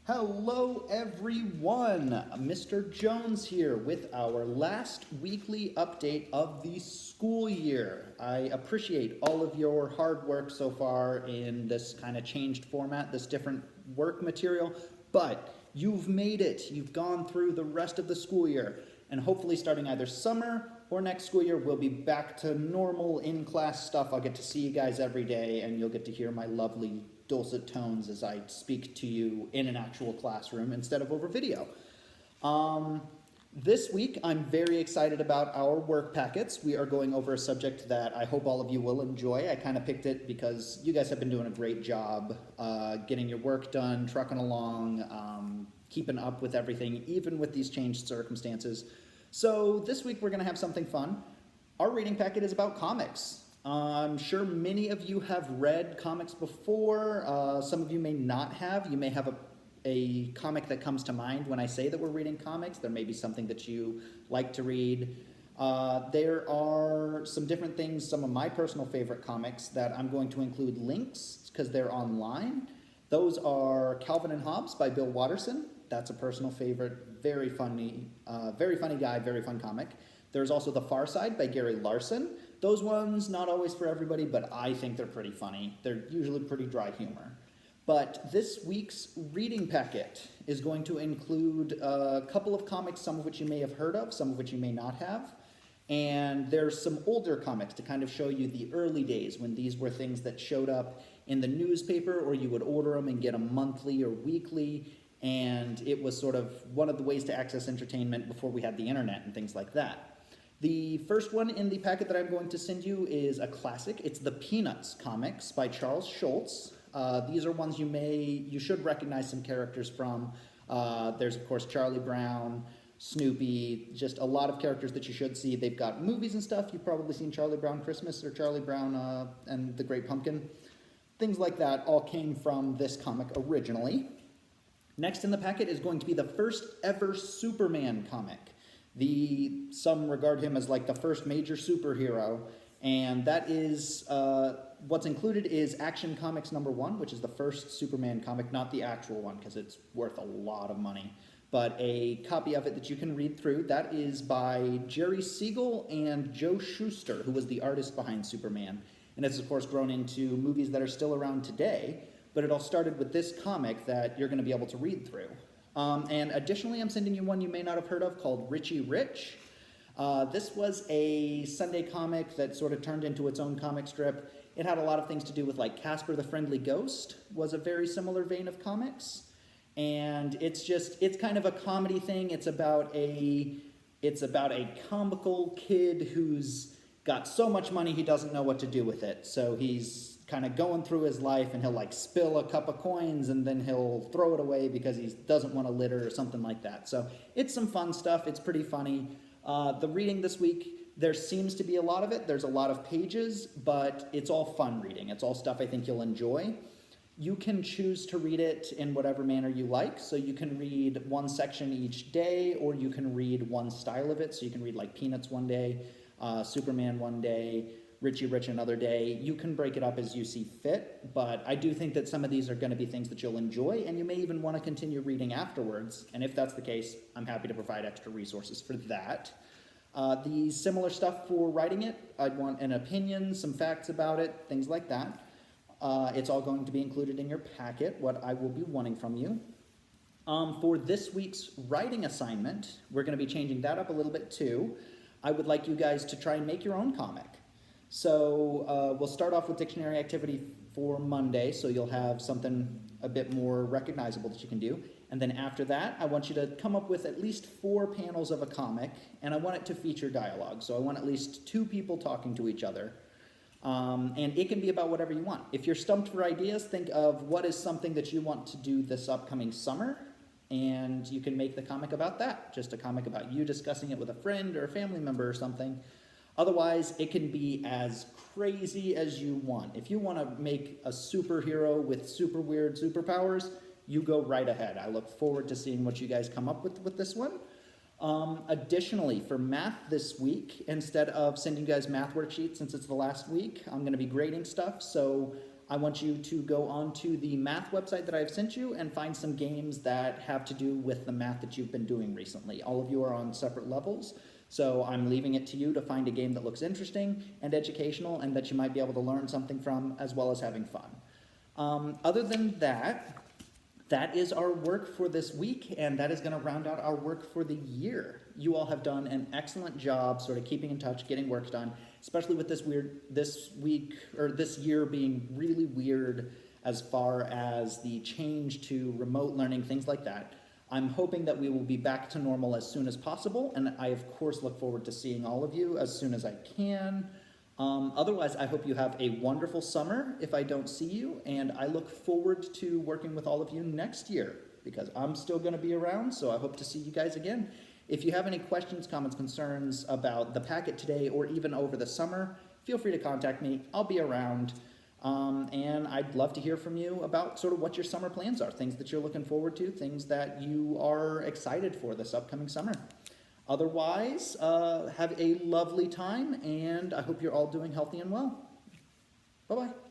Hello everyone, Mr. Jones here with our last weekly update of the school year. I appreciate all of your hard work so far in this kind of changed format, this different work material, but you've made it. You've gone through the rest of the school year, and hopefully starting either summer or next school year, we'll be back to normal in-class stuff. I'll get to see you guys every day, and you'll get to hear my lovely dulcet tones as I speak to you in an actual classroom instead of over video. This week, I'm very excited about our work packets. We are going over a subject that I hope all of you will enjoy. I kind of picked it because you guys have been doing a great job getting your work done, trucking along, keeping up with everything, even with these changed circumstances. So this week, we're going to have something fun. Our reading packet is about comics. I'm sure many of you have read comics before. Some of you may not have. You may have a comic that comes to mind when I say that we're reading comics. There may be something that you like to read. There are some different things, some of my personal favorite comics that I'm going to include links because they're online. Those are Calvin and Hobbes by Bill Watterson. That's a personal favorite, very funny guy, very fun comic. There's also The Far Side by Gary Larson. Those ones, not always for everybody, but I think they're pretty funny. They're usually pretty dry humor. But this week's reading packet is going to include a couple of comics, some of which you may have heard of, some of which you may not have. And there's some older comics to kind of show you the early days when these were things that showed up in the newspaper, or you would order them and get them monthly or weekly. And it was sort of one of the ways to access entertainment before we had the internet and things like that. The first one in the packet that I'm going to send you is a classic. It's the Peanuts comics by Charles Schulz. These are ones you should recognize some characters from. There's, of course, Charlie Brown, Snoopy, just a lot of characters that you should see. They've got movies and stuff. You've probably seen Charlie Brown Christmas or Charlie Brown and the Great Pumpkin. Things like that all came from this comic originally. Next in the packet is going to be the first ever Superman comic. Some regard him as like the first major superhero, and that is, what's included is Action Comics #1, which is the first Superman comic, not the actual one, because it's worth a lot of money, but a copy of it that you can read through. That is by Jerry Siegel and Joe Shuster, who was the artist behind Superman, and it's, of course, grown into movies that are still around today, but it all started with this comic that you're going to be able to read through. And additionally, I'm sending you one you may not have heard of called Richie Rich. This was a Sunday comic that sort of turned into its own comic strip. It had a lot of things to do with, like, Casper the Friendly Ghost was a very similar vein of comics. And it's kind of a comedy thing. It's about a comical kid who's got so much money he doesn't know what to do with it. So he's kind of going through his life, and he'll like spill a cup of coins and then he'll throw it away because he doesn't want to litter or something like that. So it's some fun stuff. It's pretty funny. The reading this week, there seems to be a lot of it. There's a lot of pages, but it's all fun reading. It's all stuff I think you'll enjoy. You can choose to read it in whatever manner you like. So you can read one section each day, or you can read one style of it. So you can read like Peanuts one day, Superman one day, Richie Rich another day. You can break it up as you see fit, but I do think that some of these are going to be things that you'll enjoy, and you may even want to continue reading afterwards, and if that's the case, I'm happy to provide extra resources for that. The similar stuff for writing it, I'd want an opinion, some facts about it, things like that. It's all going to be included in your packet, what I will be wanting from you. For this week's writing assignment, we're going to be changing that up a little bit too. I would like you guys to try and make your own comic. So we'll start off with dictionary activity for Monday, so you'll have something a bit more recognizable that you can do. And then after that, I want you to come up with at least 4 panels of a comic, and I want it to feature dialogue. So I want at least 2 people talking to each other. And it can be about whatever you want. If you're stumped for ideas, think of what is something that you want to do this upcoming summer, and you can make the comic about that. Just a comic about you discussing it with a friend or a family member or something. Otherwise, it can be as crazy as you want. If you want to make a superhero with super weird superpowers, you go right ahead. I look forward to seeing what you guys come up with this one. Additionally, for math this week, instead of sending you guys math worksheets since it's the last week, I'm going to be grading stuff. So I want you to go onto the math website that I've sent you and find some games that have to do with the math that you've been doing recently. All of you are on separate levels, so I'm leaving it to you to find a game that looks interesting and educational and that you might be able to learn something from, as well as having fun. Other than that, that is our work for this week, and that is going to round out our work for the year. You all have done an excellent job sort of keeping in touch, getting work done, especially with this year being really weird as far as the change to remote learning, things like that. I'm hoping that we will be back to normal as soon as possible, and I, of course, look forward to seeing all of you as soon as I can. Otherwise, I hope you have a wonderful summer if I don't see you, and I look forward to working with all of you next year, because I'm still going to be around, so I hope to see you guys again. If you have any questions, comments, concerns about the packet today, or even over the summer, feel free to contact me. I'll be around. And I'd love to hear from you about sort of what your summer plans are, things that you're looking forward to, things that you are excited for this upcoming summer. Otherwise, have a lovely time, and I hope you're all doing healthy and well. Bye-bye.